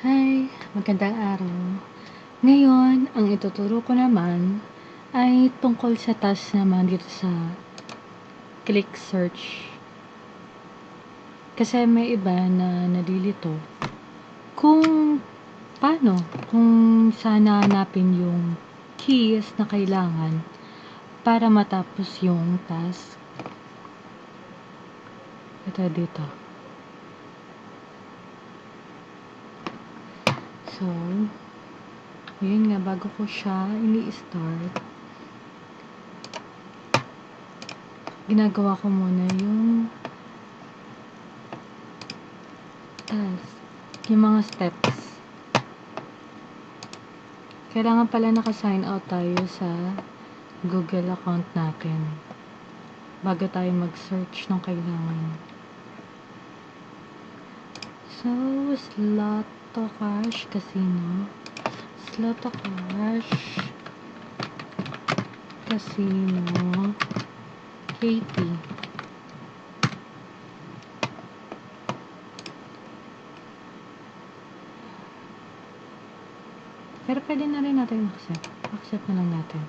Hi, magandang araw. Ngayon, ang ituturo ko naman ay tungkol sa task naman dito sa click search. Kasi may iba na nalilito kung paano, kung saan hanapin yung keys na kailangan para matapos yung task. Ito dito. So, yun nga, bago ko siya ini-start, ginagawa ko muna yung task, yung mga steps. Kailangan pala naka-sign out tayo sa Google account natin bago tayo mag-search ng kailangan. So, slot to cash casino. Slot to cash casino KT. Pero pwede na rin natin accept. Accept na lang natin.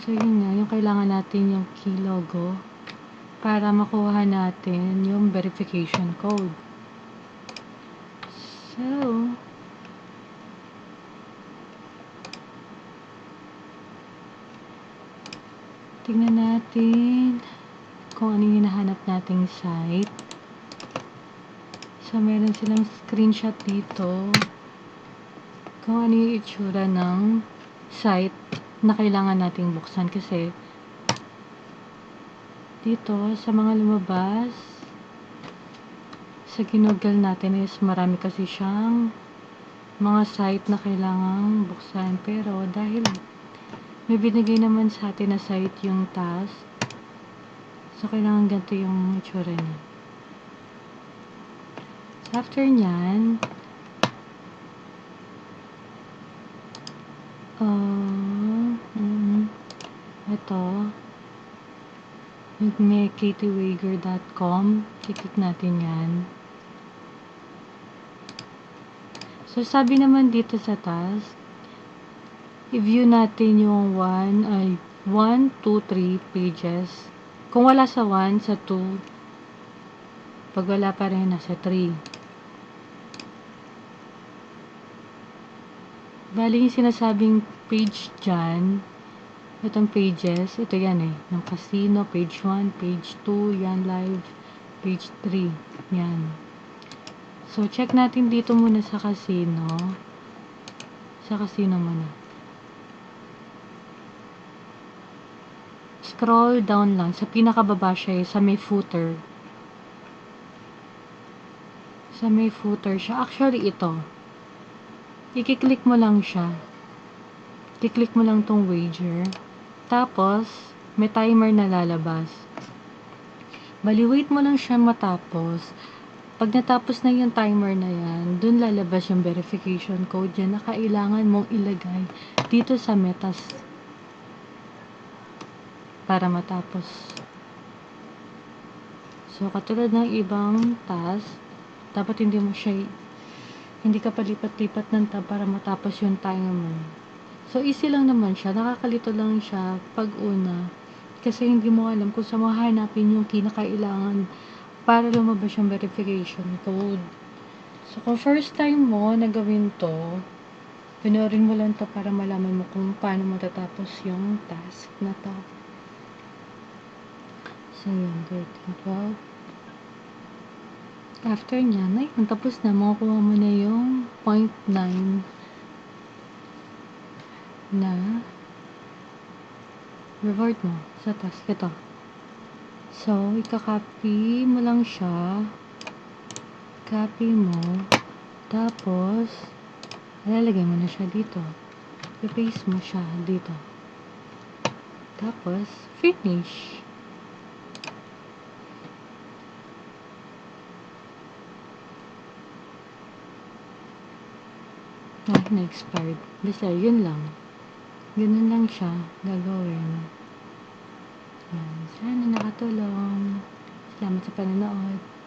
So, yun nga. Yung kailangan natin yung key logo para makuha natin yung verification code. So, tingnan natin kung ano yung hinahanap nating site. So, meron silang screenshot dito kung ano yung itsura ng site na kailangan nating buksan kasi dito sa mga lumabas sa ginugol natin is marami kasi siyang mga site na kailangang buksan, pero dahil may binigay naman sa atin na site yung task, so kailangan ganito yung itsura niya. So, after nyan, ito, may ktwager.com, kiklik natin yan. So, sabi naman dito sa task, i-view natin yung 1, 2, 3 pages. Kung wala sa 1, sa 2, pag wala pa rin, nasa 3. Bali yung sinasabing page dyan, itong pages, ito yan ng casino, page 1, page 2, yan live, page 3, yan. So, check natin dito muna sa casino. Sa casino muna. Scroll down lang. Sa pinakababa siya sa may footer. Sa may footer siya. Actually, ito. I-click mo lang siya. I-click mo lang tong wager. Tapos, may timer na lalabas. Bali, wait mo lang siya matapos. Pag natapos na yung timer na yan, dun lalabas yung verification code yan na kailangan mong ilagay dito sa metas para matapos. So, katulad ng ibang task, dapat hindi ka palipat-lipat ng tab para matapos yung timer. So, easy lang naman siya. Nakakalito lang siya pag una. Kasi hindi mo alam kung saan mo hahanapin yung kinakailangan para lumabas yung verification code. So, kung first time mo na gawin to, pinoorin mo lang to para malaman mo kung paano matatapos yung task na to. So, yun. 13, 12. After nyan, tapos na, makukuha mo na yung 0.9 na reward mo sa task. Ito. So, ika-copy mo lang siya. Copy mo. Tapos, lalagay mo na siya dito. I-paste mo siya dito. Tapos, finish. Na-expired. Basta, yun lang. Ganun lang siya gagawin. Yan. Sana nakatulong. Salamat sa panonood.